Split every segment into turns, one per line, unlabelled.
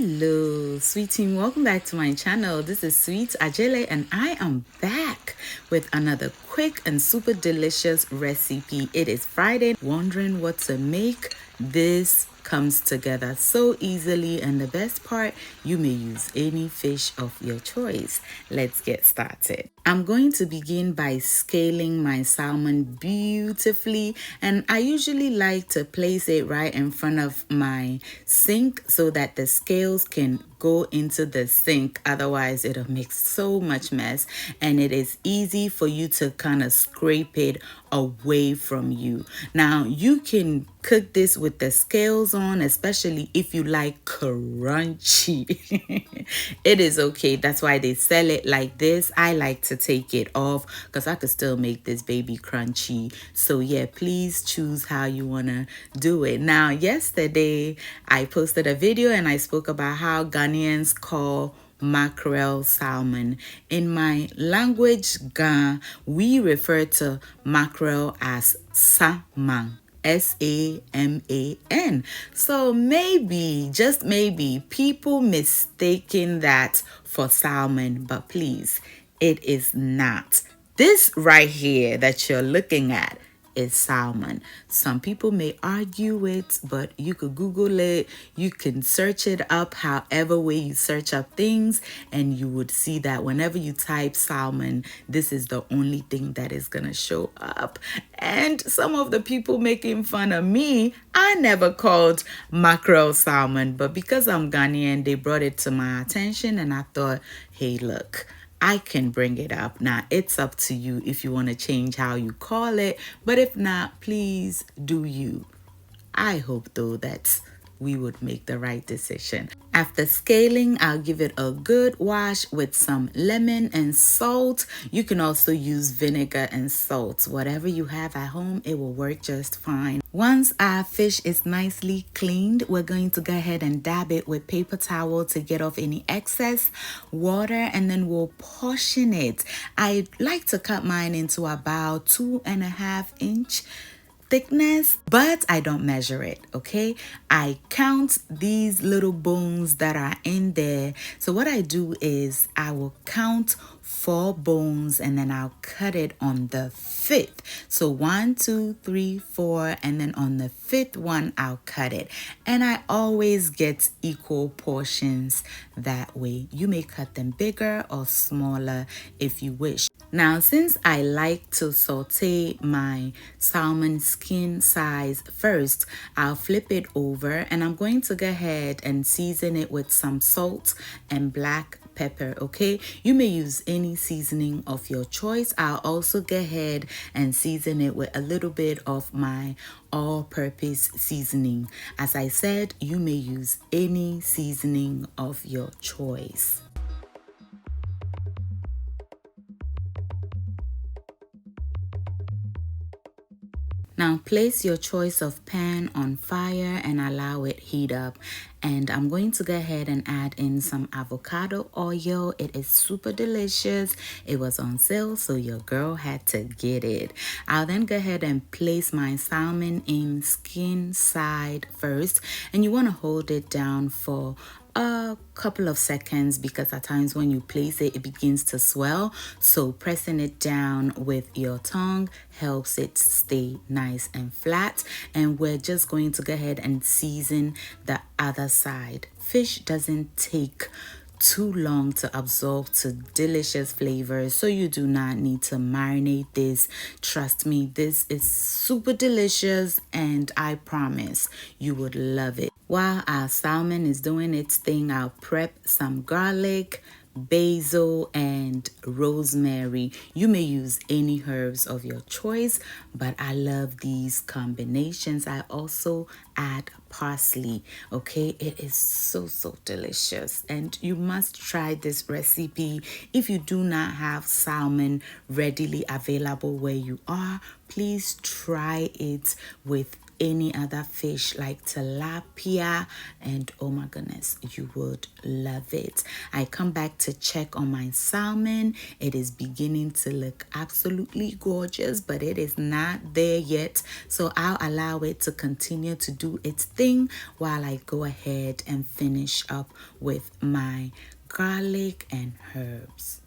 Hello, sweet team. Welcome back to my channel. This is Sweet Ajele, and I am back with another quick and super delicious recipe. It is Friday. Wondering what to make? This comes together so easily, and the best part, you may use any fish of your choice. Let's get started. I'm going to begin by scaling my salmon beautifully, and I usually like to place it right in front of my sink so that the scales can go into the sink. Otherwise, it'll make so much mess, and it is easy for you to kind of scrape it away from you. Now, you can cook this with the scales on, especially if you like crunchy. It is okay. That's why they sell it like this. I like to take it off because I could still make this baby crunchy. So yeah, please choose how you want to do it. Now, yesterday I posted a video and I spoke about how Ghanaians call mackerel salmon. In my language, Ga, we refer to mackerel as salmon. Salman. So maybe, just maybe, people mistaking that for salmon, but please, it is not. This right here that you're looking at is salmon. Some people may argue it, but you could Google it. You can search it up however way you search up things, and you would see that whenever you type salmon, this is the only thing that is gonna show up. And some of the people making fun of me, I never called mackerel salmon, but because I'm Ghanaian, they brought it to my attention, and I thought, hey, look, I can bring it up. Now, it's up to you if you want to change how you call it. But if not, please do you. I hope, though, that we would make the right decision. After scaling, I'll give it a good wash with some lemon and salt. You can also use vinegar and salt. Whatever you have at home, it will work just fine. Once our fish is nicely cleaned, we're going to go ahead and dab it with paper towel to get off any excess water, and then we'll portion it. I like to cut mine into about 2.5 inch thickness, but I don't measure it, okay? I count these little bones that are in there. So what I do is I will count 4 bones, and then I'll cut it on the 5th. So 1, 2, 3, 4, and then on the 5th one, I'll cut it. And I always get equal portions that way. You may cut them bigger or smaller if you wish. Now, since I like to saute my salmon skin size first, I'll flip it over, and I'm going to go ahead and season it with some salt and black pepper, okay? You may use any seasoning of your choice. I'll also go ahead and season it with a little bit of my all-purpose seasoning. As I said, you may use any seasoning of your choice. Now place your choice of pan on fire and allow it heat up. And I'm going to go ahead and add in some avocado oil. It is super delicious. It was on sale, so your girl had to get it. I'll then go ahead and place my salmon in skin side first. And you want to hold it down for a couple of seconds, because at times when you place it, it begins to swell. So pressing it down with your tongue helps it stay nice and flat. And we're just going to go ahead and season the other side. Fish doesn't take too long to absorb to delicious flavors, so you do not need to marinate this. Trust me, this is super delicious, and I promise you would love it. While our salmon is doing its thing, I'll prep some garlic, basil, and rosemary. You may use any herbs of your choice, but I love these combinations. I also add parsley, okay? It is so delicious, and you must try this recipe. If you do not have salmon readily available where you are, please try it with any other fish like tilapia, and oh my goodness, you would love it. I come back to check on my salmon. It is beginning to look absolutely gorgeous, but it is not there yet, so I'll allow it to continue to do its thing while I go ahead and finish up with my garlic and herbs.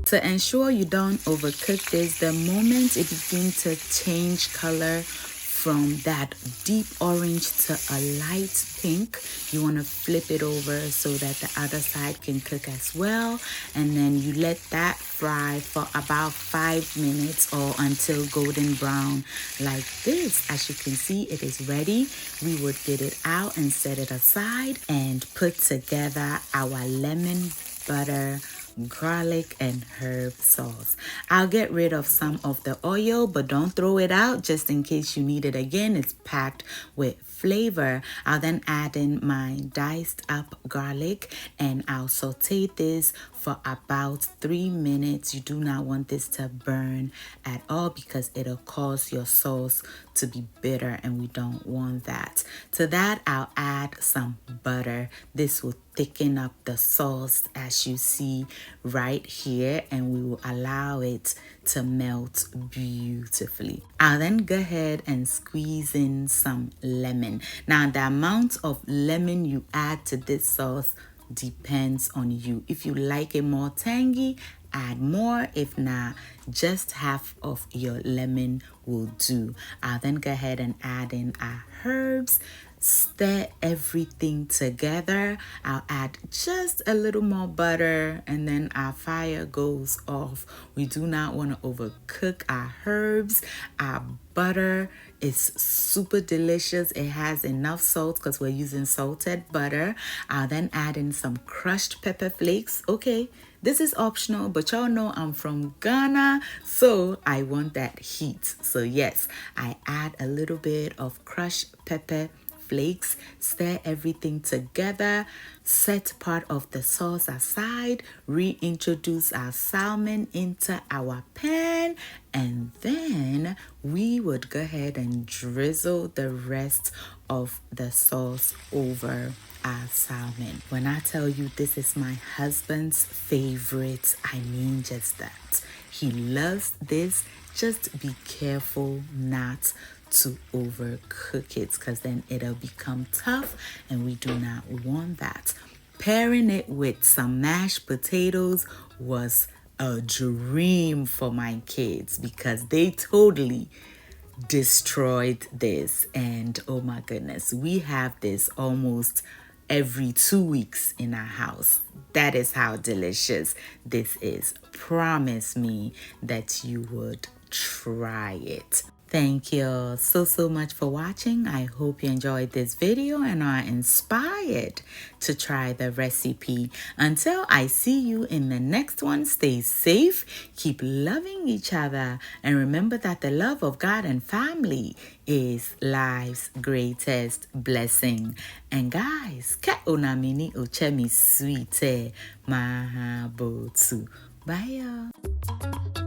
To ensure you don't overcook this, the moment it begins to change color from that deep orange to a light pink, you want to flip it over so that the other side can cook as well. And then you let that fry for about 5 minutes or until golden brown like this. As you can see, it is ready. We would get it out and set it aside and put together our lemon butter garlic and herb sauce. I'll get rid of some of the oil, but don't throw it out just in case you need it again. It's packed with flavor. I'll then add in my diced up garlic and I'll saute this for about 3 minutes. You do not want this to burn at all because it'll cause your sauce to be bitter and we don't want that. To that, I'll add some butter. This will thicken up the sauce as you see right here, and we will allow it to melt beautifully. I'll then go ahead and squeeze in some lemon. Now the amount of lemon you add to this sauce depends on you. If you like it more tangy, add more. If not, just half of your lemon will do. I'll then go ahead and add in our herbs. Stir everything together. I'll add just a little more butter and then our fire goes off. We do not want to overcook our herbs. Our butter is super delicious. It has enough salt because we're using salted butter. I'll then add in some crushed pepper flakes. Okay, this is optional, but y'all know I'm from Ghana, so I want that heat. So yes, I add a little bit of crushed pepper flakes, stir everything together, set part of the sauce aside, reintroduce our salmon into our pan, and then we would go ahead and drizzle the rest of the sauce over our salmon. When I tell you this is my husband's favorite, I mean just that. He loves this. Just be careful not to overcook it because then it'll become tough and we do not want that. Pairing it with some mashed potatoes was a dream for my kids because they totally destroyed this, and oh my goodness, we have this almost every 2 weeks in our house. That is how delicious this is. Promise me that you would try it. Thank you so much for watching. I hope you enjoyed this video and are inspired to try the recipe. Until I see you in the next one, stay safe, keep loving each other, and remember that the love of God and family is life's greatest blessing. And guys, ka unamini ochemi sweet mahabotu. Bye y'all.